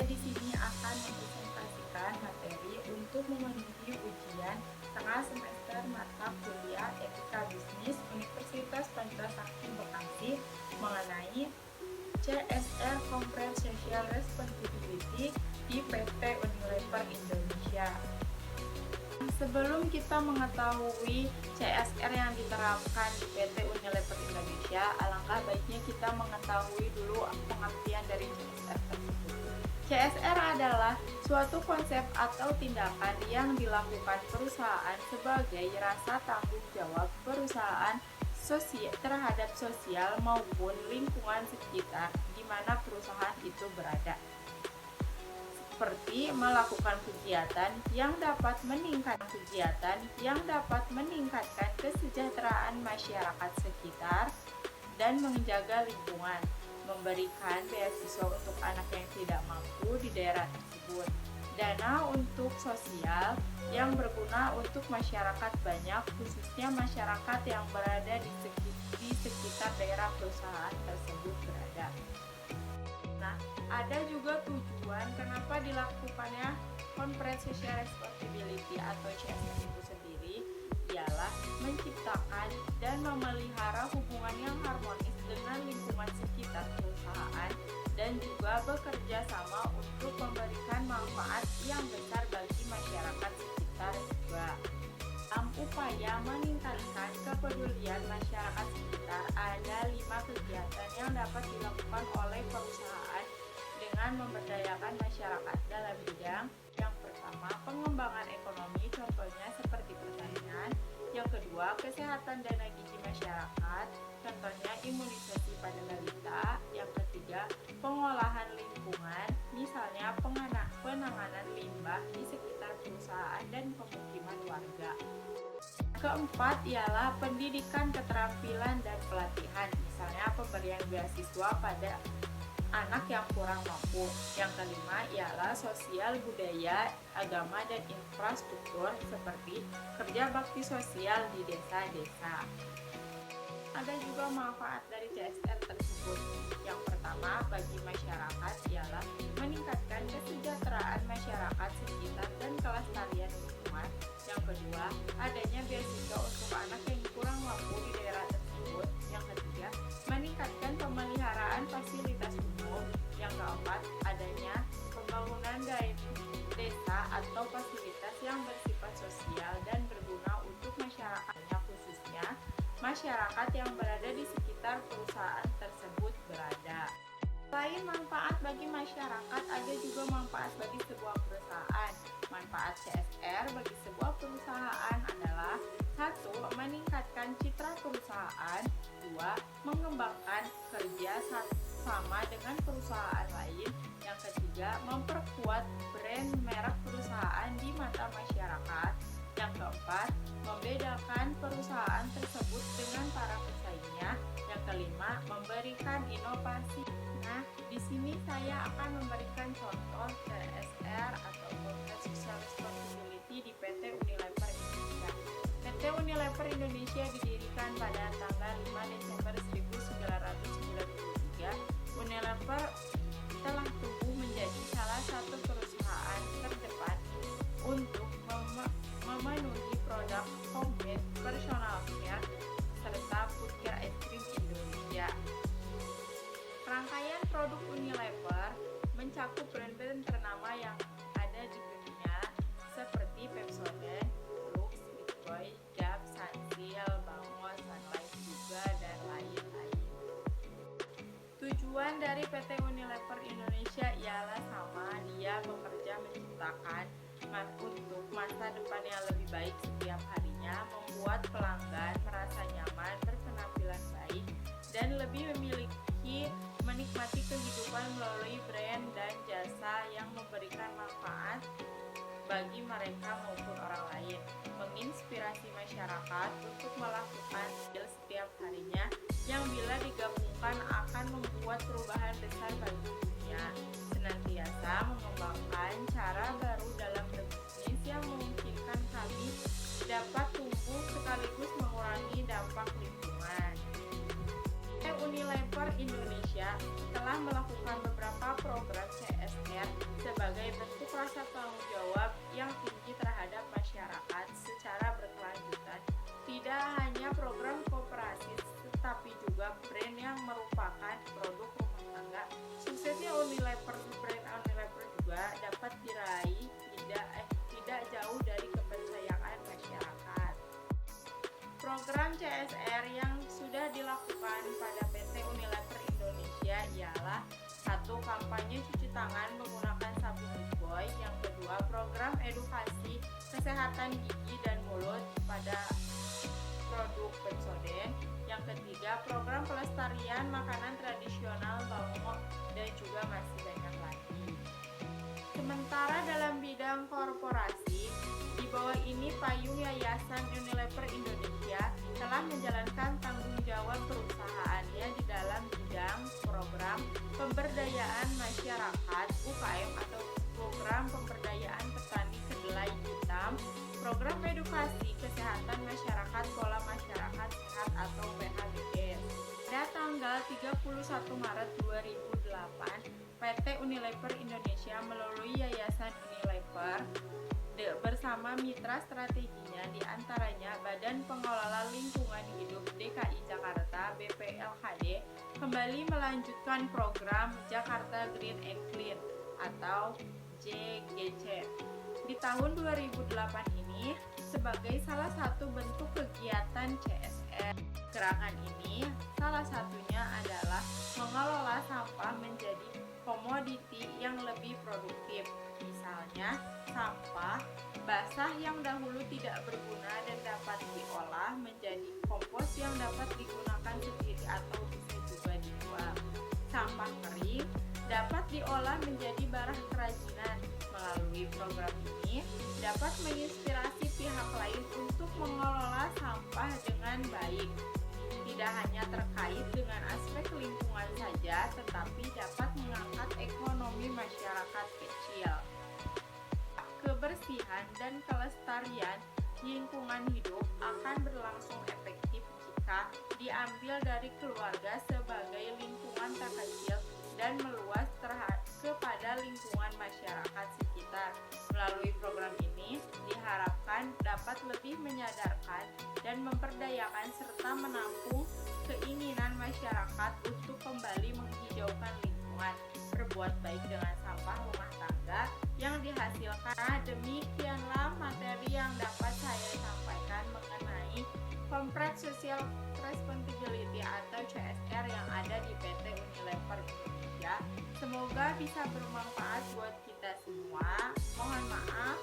di sini akan mempresentasikan materi untuk memenuhi ujian tengah semester mata kuliah Etika Bisnis Universitas Pancasila Bekasi mengenai CSR Corporate Social Responsibility di PT Unilever Indonesia. Sebelum kita mengetahui CSR yang diterapkan di PT Unilever Indonesia, alangkah baiknya kita mengetahui dulu pengertian dari CSR tersebut. CSR adalah suatu konsep atau tindakan yang dilakukan perusahaan sebagai rasa tanggung jawab perusahaan terhadap sosial maupun lingkungan sekitar di mana perusahaan itu berada. Seperti melakukan kegiatan yang dapat meningkatkan kesejahteraan masyarakat sekitar dan menjaga lingkungan, memberikan beasiswa untuk anak yang tidak mampu di daerah tersebut, dana untuk sosial yang berguna untuk masyarakat banyak, khususnya masyarakat yang berada di sekitar daerah perusahaan tersebut berada. Nah, ada juga tujuan kenapa dilakukannya Corporate Social Responsibility atau CSR itu sendiri, ialah menciptakan dan memelihara hubungan yang harmonis dengan lingkungan sekitar perusahaan dan juga bekerja sama untuk memberikan manfaat yang besar bagi masyarakat sekitar juga. Dalam upaya meningkatkan kepedulian masyarakat sekitar, ada 5 kegiatan yang dapat dilakukan oleh perusahaan dengan memberdayakan masyarakat dalam bidang yang pertama, pengembangan ekonomi, contohnya seperti pertanian. Yang kedua, kesehatan dan gizi masyarakat, contohnya imunisasi pada balita. Yang ketiga, pengolahan lingkungan, misalnya penanganan limbah di sekitar perusahaan dan pemukiman warga. Keempat ialah pendidikan keterampilan dan pelatihan, misalnya pemberian beasiswa pada anak yang kurang mampu. Yang kelima ialah sosial budaya, agama, dan infrastruktur seperti kerja bakti sosial di desa-desa. Ada juga manfaat dari CSR tersebut. Yang pertama bagi masyarakat ialah meningkatkan kesejahteraan masyarakat sekitar dan kelestarian lingkungan. Yang kedua, adanya beasiswa untuk anak yang kurang mampu di daerah tersebut. Yang ketiga, meningkatkan pemeliharaan fasilitas umum. Yang keempat, adanya pembangunan desa atau fasilitas yang bersifat sosial dan berguna untuk masyarakatnya, khususnya masyarakat yang berada di sekitar perusahaan tersebut berada. Selain manfaat bagi masyarakat, ada juga manfaat bagi sebuah perusahaan. Manfaat CSR bagi sebuah perusahaan adalah 1. Meningkatkan citra perusahaan. 2. Mengembangkan kerja sama dengan perusahaan lain. Yang ketiga, memperkuat brand merek perusahaan di mata masyarakat. Yang keempat, membedakan perusahaan tersebut dengan para pesaingnya. Yang kelima, memberikan inovasi. Nah, di sini saya akan memberikan contoh CSR atau Corporate Social Responsibility di PT Unilever Indonesia. PT Unilever Indonesia didirikan pada tanggal 5 Desember 1993. Unilever telah tumbuh menjadi salah satu perusahaan terdepan untuk memenuhi produk homemade, personal care, serta food care es krim Indonesia. Rangkaian produk Unilever mencakup brand-brand ternama yang ada di dunia seperti Pepsodent, Lux, Lifebuoy, Gap, Sunsilk, Bangos, Sunlight juga, dan lain-lain. Tujuan dari PT Unilever Indonesia ialah sama, dia bekerja menciptakan untuk masa depan yang lebih baik setiap harinya, membuat pelanggan merasa nyaman, berpenampilan baik, dan lebih menikmati kehidupan melalui brand dan jasa yang memberikan manfaat bagi mereka maupun orang lain, menginspirasi masyarakat untuk melakukan setiap harinya yang bila digabungkan akan membuat perubahan besar bagi dunia, senantiasa mengembangkan cara baru dalam berbisnis yang memungkinkan kami dapat tumbuh sekaligus mengurangi dampak lingkungan. Unilever Indonesia telah melakukan beberapa program CSR program edukasi kesehatan gigi dan mulut pada produk Pepsodent. Yang ketiga, program pelestarian makanan tradisional Bangmo, dan juga masih banyak lagi. Sementara dalam bidang korporasi, di bawah ini payung Yayasan Unilever Indonesia telah menjalankan tanggung jawab perusahaannya di dalam bidang program pemberdayaan masyarakat UKM atau program pemberdayaan petani kedelai hitam, program edukasi kesehatan masyarakat pola masyarakat sehat atau PHBS. Pada tanggal 31 Maret 2008, PT Unilever Indonesia melalui Yayasan Unilever bersama mitra strateginya diantaranya Badan Pengelola Lingkungan Hidup DKI Jakarta BPLHD kembali melanjutkan program Jakarta Green and Clean atau JGC. Di tahun 2008 ini sebagai salah satu bentuk kegiatan CSR. Gerakan ini salah satunya adalah mengelola sampah menjadi komoditi yang lebih produktif. Misalnya, sampah basah yang dahulu tidak berguna dan dapat diolah menjadi kompos yang dapat digunakan sendiri atau bisa juga dijual. Sampah kering dapat diolah menjadi barang kerajinan. Melalui program ini dapat menginspirasi pihak lain untuk mengelola sampah dengan baik. Tidak hanya terkait dengan aspek lingkungan saja, tetapi dapat mengangkat ekonomi masyarakat kecil. Kebersihan dan kelestarian lingkungan hidup akan berlangsung efektif jika diambil dari keluarga sebagai lingkungan terkecil dan meluas kepada lingkungan masyarakat sekitar. Melalui program ini diharapkan dapat lebih menyadarkan dan memperdayakan serta menampung keinginan masyarakat untuk kembali menghijaukan lingkungan, berbuat baik dengan sampah rumah tangga yang dihasilkan. Demikianlah materi yang dapat saya sampaikan mengenai Corporate Social Responsibility atau CSR yang ada di PT Unilever Indonesia. Semoga bisa bermanfaat buat kita semua. Mohon maaf